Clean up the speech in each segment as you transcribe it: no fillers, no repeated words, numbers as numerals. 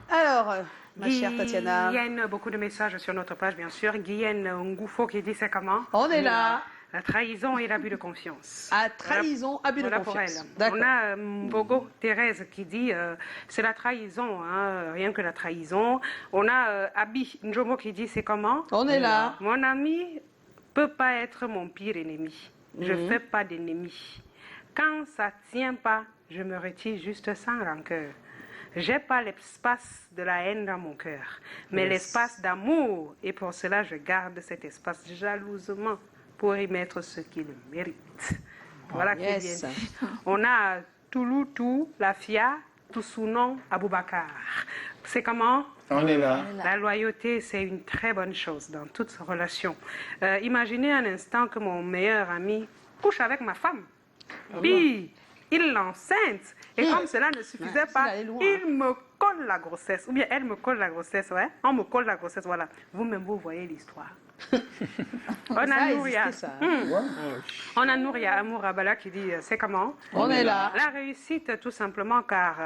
Alors, ma chère Tatiana. Guyenne, beaucoup de messages sur notre page, bien sûr. Guyenne Ngoufo qui dit c'est comment? On est là. La trahison et l'abus de confiance. À trahison, abus de confiance. On a Mbogo Thérèse qui dit c'est la trahison, hein, rien que la trahison. On a Abi Njomo qui dit c'est comment? On est là. Mon ami peut pas être mon pire ennemi. Je fais pas d'ennemis. Quand ça tient pas, je me retire juste sans rancœur. J'ai pas l'espace de la haine dans mon cœur, mais l'espace d'amour. Et pour cela, je garde cet espace jalousement pour y mettre ce qu'il mérite. Voilà qui est bien dit. On a Touloutou, Lafia, Toussounon, Aboubakar. C'est comment? On est là. La loyauté, c'est une très bonne chose dans toute relation. Imaginez un instant que mon meilleur ami couche avec ma femme. Puis, il l'enceinte. Et comme cela ne suffisait pas, il me colle la grossesse. Ou bien elle me colle la grossesse, ouais. On me colle la grossesse, voilà. Vous-même, vous voyez l'histoire. On a Nouria. On a Nouria Amour Abala qui dit c'est comment? On est là. La réussite, tout simplement, car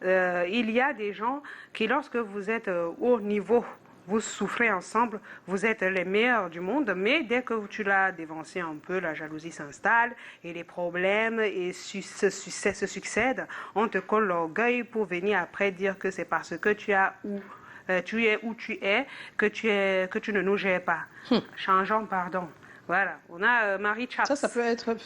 il y a des gens qui, lorsque vous êtes au niveau, vous souffrez ensemble, vous êtes les meilleurs du monde, mais dès que tu l'as dévancé un peu, la jalousie s'installe et les problèmes se succèdent. On te colle l'orgueil pour venir après dire que c'est parce que tu es où tu es que tu ne nous gères pas. Changeons, pardon. Voilà, on a Marie Chaps. Ça peut être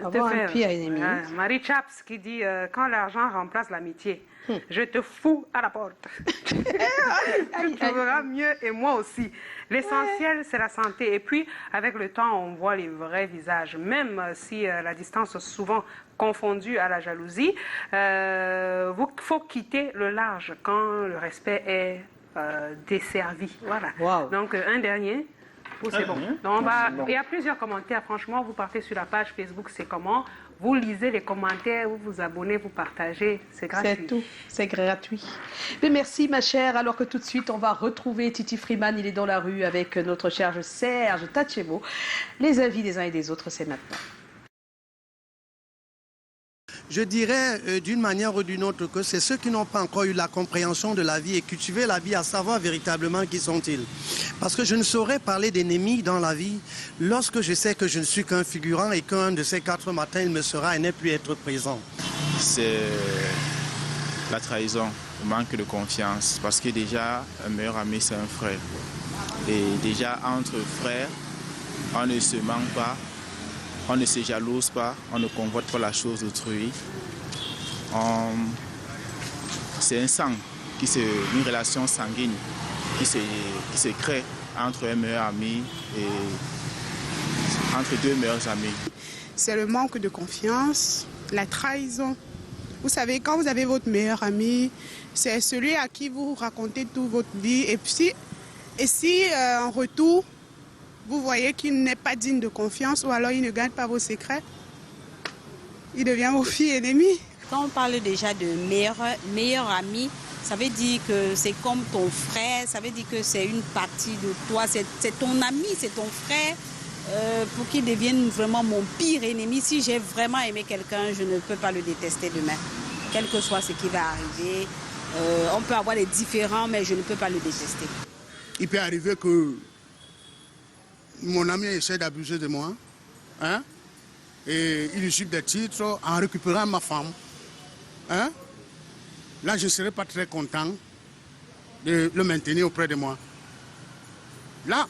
avoir un pire ennemi. Marie Chaps qui dit quand l'argent remplace l'amitié, je te fous à la porte. Tu trouveras mieux et moi aussi. L'essentiel, c'est la santé. Et puis, avec le temps, on voit les vrais visages. Même si la distance est souvent confondue à la jalousie, il faut quitter le large quand le respect est desservi. Voilà. Wow. Donc, un dernier. C'est bon. Donc il y a plusieurs commentaires. Franchement, vous partez sur la page Facebook, c'est comment? Vous lisez les commentaires, vous vous abonnez, vous partagez. C'est gratuit. C'est tout. C'est gratuit. Mais merci, ma chère. Alors que tout de suite, on va retrouver Titi Freeman. Il est dans la rue avec notre cher Serge Tachemo. Les avis des uns et des autres, c'est maintenant. Je dirais d'une manière ou d'une autre que c'est ceux qui n'ont pas encore eu la compréhension de la vie et cultivé la vie à savoir véritablement qui sont-ils. Parce que je ne saurais parler d'ennemis dans la vie lorsque je sais que je ne suis qu'un figurant et qu'un de ces 4 matins, il me sera et n'est plus être présent. C'est la trahison, le manque de confiance. Parce que déjà, un meilleur ami, c'est un frère. Et déjà, entre frères, on ne se ment pas. On ne se jalouse pas, on ne convoite pas la chose d'autrui. C'est un sang, une relation sanguine qui se crée entre un meilleur ami et entre deux meilleurs amis. C'est le manque de confiance, la trahison. Vous savez, quand vous avez votre meilleur ami, c'est celui à qui vous racontez toute votre vie. Et si en retour, vous voyez qu'il n'est pas digne de confiance ou alors il ne gagne pas vos secrets, il devient vos filles ennemies. Quand on parle déjà de meilleur ami, ça veut dire que c'est comme ton frère, ça veut dire que c'est une partie de toi, c'est ton ami, c'est ton frère, pour qu'il devienne vraiment mon pire ennemi. Si j'ai vraiment aimé quelqu'un, je ne peux pas le détester demain, quel que soit ce qui va arriver. On peut avoir des différends, mais je ne peux pas le détester. Il peut arriver que mon ami essaie d'abuser de moi, hein, et il usurpe des titres en récupérant ma femme. Hein. Là, je ne serais pas très content de le maintenir auprès de moi. Là,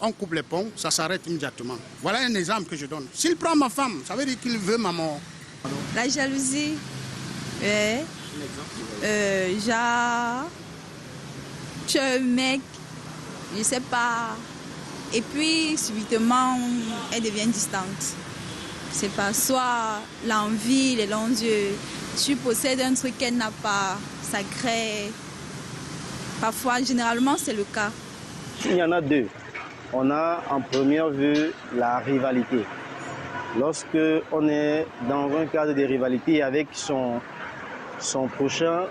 on coupe les ponts, ça s'arrête immédiatement. Voilà un exemple que je donne. S'il prend ma femme, ça veut dire qu'il veut ma mort. La jalousie, genre, tu es un mec, je ne sais pas. Et puis, subitement, elle devient distante. C'est pas soit l'envie, les longs yeux. Tu possèdes un truc qu'elle n'a pas. Ça crée. Parfois, généralement, c'est le cas. Il y en a deux. On a en première vue la rivalité. Lorsque on est dans un cadre de rivalité avec son prochain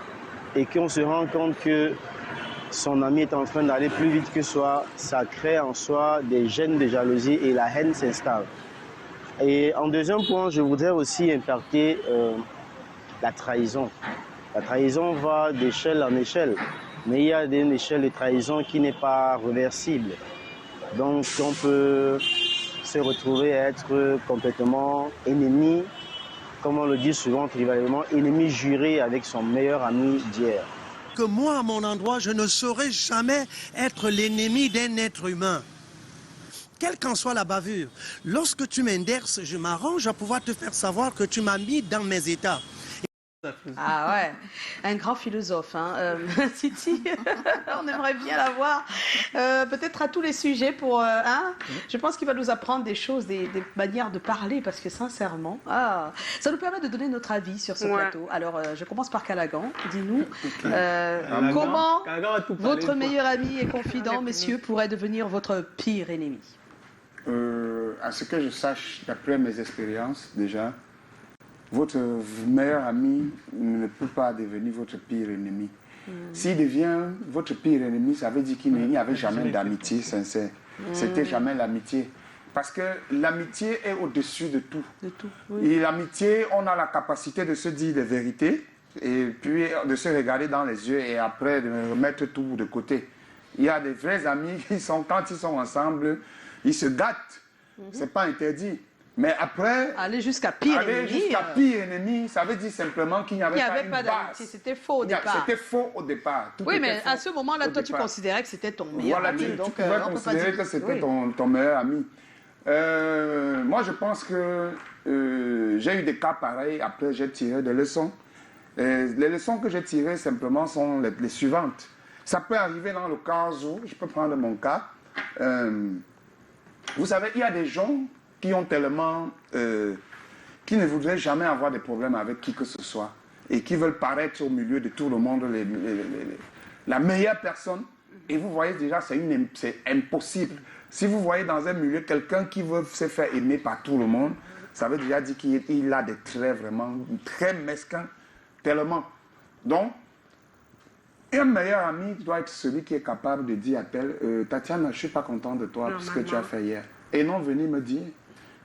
et qu'on se rend compte que son ami est en train d'aller plus vite que soi, ça crée en soi des gènes de jalousie et la haine s'installe. Et en deuxième point, je voudrais aussi impacter la trahison. La trahison va d'échelle en échelle, mais il y a une échelle de trahison qui n'est pas réversible. Donc on peut se retrouver à être complètement ennemi, comme on le dit souvent trivialement, ennemi juré avec son meilleur ami d'hier. Que moi, à mon endroit, je ne saurais jamais être l'ennemi d'un être humain. Quelle qu'en soit la bavure, lorsque tu m'inderces, je m'arrange à pouvoir te faire savoir que tu m'as mis dans mes états. Ah ouais, un grand philosophe, hein. Titi, on aimerait bien l'avoir, peut-être à tous les sujets pour, hein. Je pense qu'il va nous apprendre des choses, des manières de parler, parce que sincèrement, ça nous permet de donner notre avis sur ce plateau. Alors, je commence par Callaghan. Dis-nous, comment votre meilleur ami et confident, messieurs, pourrait devenir votre pire ennemi? À ce que je sache, d'après mes expériences déjà, votre meilleur ami ne peut pas devenir votre pire ennemi. S'il devient votre pire ennemi, ça veut dire qu'il n'y avait jamais d'amitié sincère. C'était jamais l'amitié. Parce que l'amitié est au-dessus de tout. Et l'amitié, on a la capacité de se dire des vérités et puis de se regarder dans les yeux et après de remettre tout de côté. Il y a des vrais amis qui sont, quand ils sont ensemble, ils se gâtent. C'est pas interdit. Mais après, aller jusqu'à pire ennemi, ça veut dire simplement qu'il n'y avait pas d'amitié. C'était faux au départ. C'était faux au départ. Oui, mais à ce moment-là, toi, tu considérais que c'était ton meilleur ami. Donc, tu pouvais considérer que c'était ton meilleur ami. Moi, je pense que j'ai eu des cas pareils. Après, j'ai tiré des leçons. Les leçons que j'ai tirées, simplement, sont les suivantes. Ça peut arriver dans le cas où, je peux prendre mon cas. Vous savez, il y a des gens qui ont tellement, qui ne voudraient jamais avoir des problèmes avec qui que ce soit et qui veulent paraître au milieu de tout le monde la meilleure personne. Et vous voyez déjà, c'est impossible. Si vous voyez dans un milieu quelqu'un qui veut se faire aimer par tout le monde, ça veut déjà dire qu'il a des traits vraiment très mesquins, tellement. Donc, un meilleur ami doit être celui qui est capable de dire à tel, Tatiana, je ne suis pas content de toi pour ce que tu as fait hier. Et non venir me dire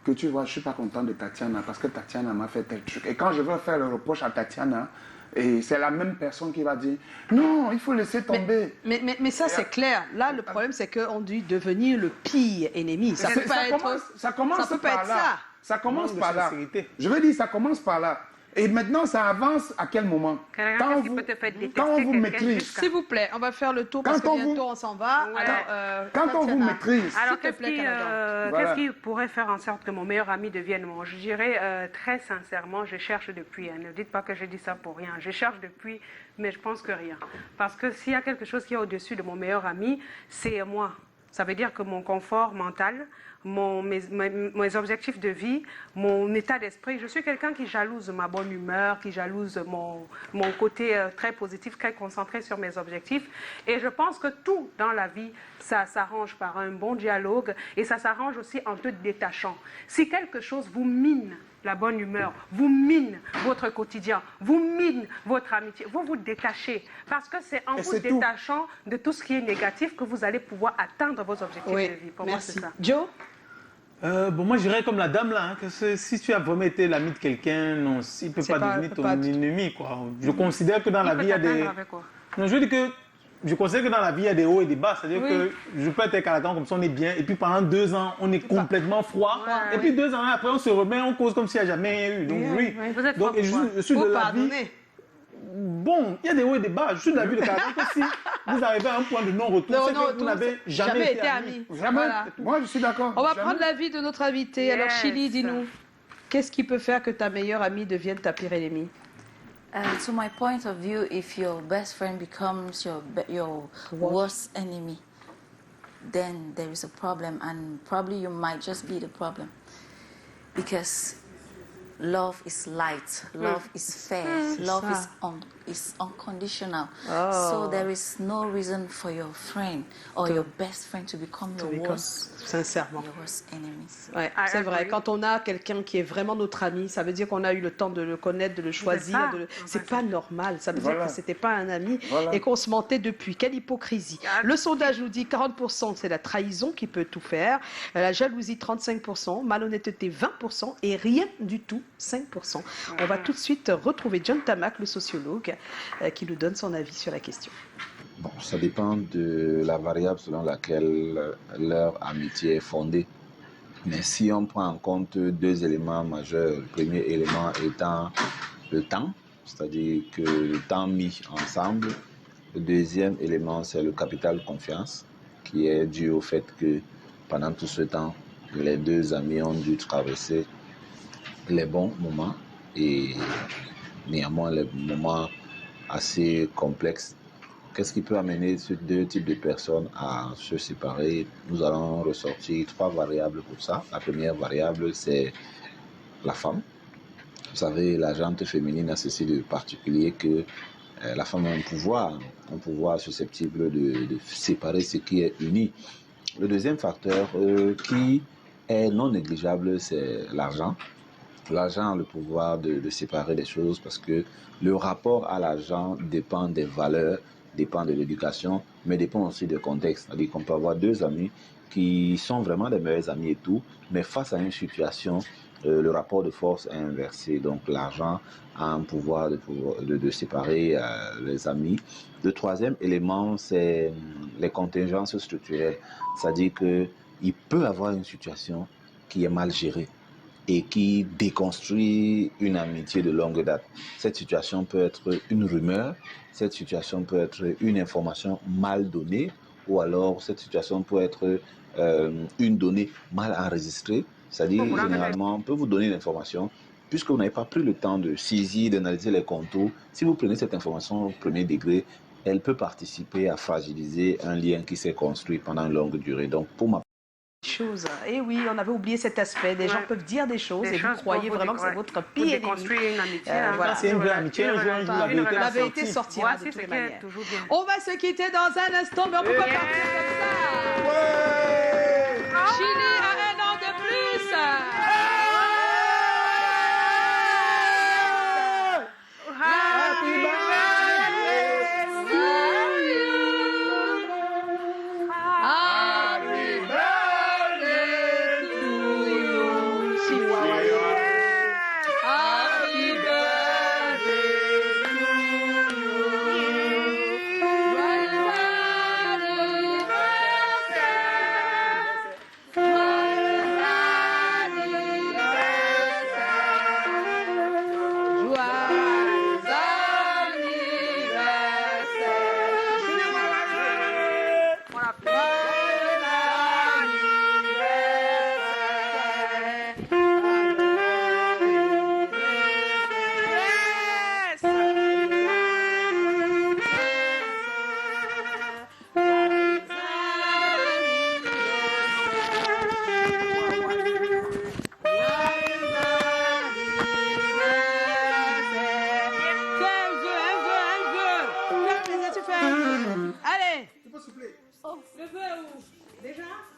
que tu vois, je ne suis pas content de Tatiana parce que Tatiana m'a fait tel truc. Et quand je veux faire le reproche à Tatiana, et c'est la même personne qui va dire non, il faut laisser tomber. Mais ça, c'est clair. Là, le problème, c'est qu'on dit devenir le pire ennemi. Ça peut pas être ça commence par là. Ça commence par là. Je veux dire, ça commence par là. Et maintenant, ça avance à quel moment? Quand on vous maîtrise. S'il vous plaît, on va faire le tour parce que bientôt on s'en va. Alors, quand on vous maîtrise. Alors, qu'est-ce qui pourrait faire en sorte que mon meilleur ami devienne mon? Je dirais très sincèrement, je cherche depuis. Ne dites pas que je dis ça pour rien. Je cherche depuis, mais je pense que rien. Parce que s'il y a quelque chose qui est au-dessus de mon meilleur ami, c'est moi. Ça veut dire que mon confort mental, mes objectifs de vie, mon état d'esprit, je suis quelqu'un qui jalouse ma bonne humeur, qui jalouse mon côté très positif, très concentré sur mes objectifs. Et je pense que tout dans la vie, ça s'arrange par un bon dialogue et ça s'arrange aussi en te détachant. Si quelque chose vous mine la bonne humeur, vous mine votre quotidien, vous mine votre amitié, vous vous détachez. Parce que c'est en vous détachant de tout ce qui est négatif que vous allez pouvoir atteindre vos objectifs de vie. Pour moi, c'est ça. Joe? Bon, moi, je dirais comme la dame là, hein, que si tu as vraiment été l'ami de quelqu'un, non, il ne peut pas devenir ton ennemi, quoi. Je considère que dans la vie, il y a des... Non, je veux dire que je considère que dans la vie, il y a des hauts et des bas. C'est-à-dire que je peux être Callaghan comme ça, on est bien. Et puis pendant 2 ans, on est complètement froid. Et puis 2 ans après, on se remet, on cause comme s'il n'y a jamais rien eu. Donc oui. Donc, je suis de la vie. Bon, il y a des hauts et des bas. Je suis de la vie de Callaghan que si vous arrivez à un point de non-retour, c'est que vous n'avez jamais été amis. Voilà. Moi, je suis d'accord. On va prendre l'avis de notre invité. Alors, Chili, dis-nous, qu'est-ce qui peut faire que ta meilleure amie devienne ta pire ennemie? To my point of view, if your best friend becomes your worst enemy, then there is a problem, and probably you might just be the problem. Because love is light, love is fair, love is unconditional. So there is no reason for your friend or your best friend to become your worst enemy. Ouais, c'est vrai, quand on a quelqu'un qui est vraiment notre ami, ça veut dire qu'on a eu le temps de le connaître, de le choisir. C'est pas normal, ça veut dire que c'était pas un ami et qu'on se mentait depuis. Quelle hypocrisie. Le sondage nous dit 40% c'est la trahison qui peut tout faire, la jalousie 35%, malhonnêteté 20% et rien du tout 5%. On va tout de suite retrouver John Tamac, le sociologue, qui nous donne son avis sur la question. Bon, ça dépend de la variable selon laquelle leur amitié est fondée. Mais si on prend en compte deux éléments majeurs, le premier élément étant le temps, c'est-à-dire que le temps mis ensemble. Le deuxième élément, c'est le capital de confiance, qui est dû au fait que pendant tout ce temps, les deux amis ont dû traverser les bons moments et néanmoins les moments assez complexes. Qu'est-ce qui peut amener ces deux types de personnes à se séparer? Nous allons ressortir 3 variables pour ça. La première variable, c'est la femme. Vous savez, la gente féminine a ceci de particulier que la femme a un pouvoir susceptible de séparer ce qui est uni. Le deuxième facteur qui est non négligeable, c'est l'argent. L'argent a le pouvoir de séparer des choses parce que le rapport à l'argent dépend des valeurs, dépend de l'éducation, mais dépend aussi du contexte. C'est-à-dire qu'on peut avoir 2 amis qui sont vraiment des meilleurs amis et tout, mais face à une situation, le rapport de force est inversé. Donc l'argent a un pouvoir de séparer les amis. Le troisième élément, c'est les contingences structurelles. C'est-à-dire qu'il peut avoir une situation qui est mal gérée et qui déconstruit une amitié de longue date. Cette situation peut être une rumeur, cette situation peut être une information mal donnée, ou alors cette situation peut être une donnée mal enregistrée. C'est-à-dire, généralement, on peut vous donner une information, puisque vous n'avez pas pris le temps de saisir, d'analyser les contours. Si vous prenez cette information au premier degré, elle peut participer à fragiliser un lien qui s'est construit pendant une longue durée. Donc, pour ma choses. Et oui, on avait oublié cet aspect. Des gens peuvent dire des choses et vous croyez vraiment que c'est votre pire ennemi. Une amitié. Voilà. C'est une vraie amitié. La vérité sortira de toutes manières. On va se quitter dans un instant, mais on peut pas partir comme ça. Chili a 1 an de plus.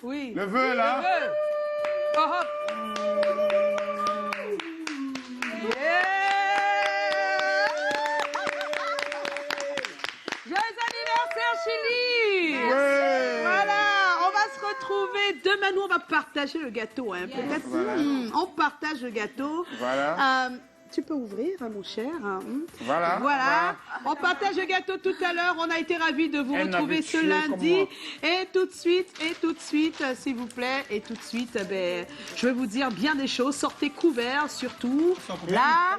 Oui. Le vœu, là. Le vœu. Oh, hop. Joyeux anniversaire, Chili. Voilà, on va se retrouver demain. Nous, on va partager le gâteau. Hein. Peut-être on partage le gâteau. Voilà. Tu peux ouvrir, mon cher. Voilà. On partage le gâteau tout à l'heure. On a été ravis de vous retrouver ce lundi. Et tout de suite, s'il vous plaît, et tout de suite, je vais vous dire bien des choses. Sortez couverts, surtout. Là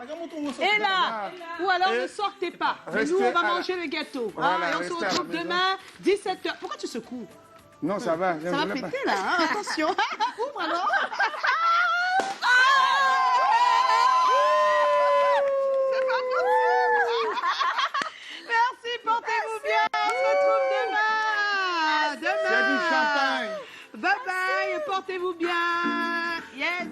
et là. Ou alors ne sortez pas. Nous, on va manger le gâteau. Et on se retrouve demain, 17h. Pourquoi tu secoues? Non, ça va. Ça va péter, là. Hein? Attention. Ouvre alors. Merci, portez-vous bien. On se retrouve demain. C'est du champagne. Bye bye, portez-vous bien. Yes.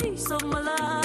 piece of my love.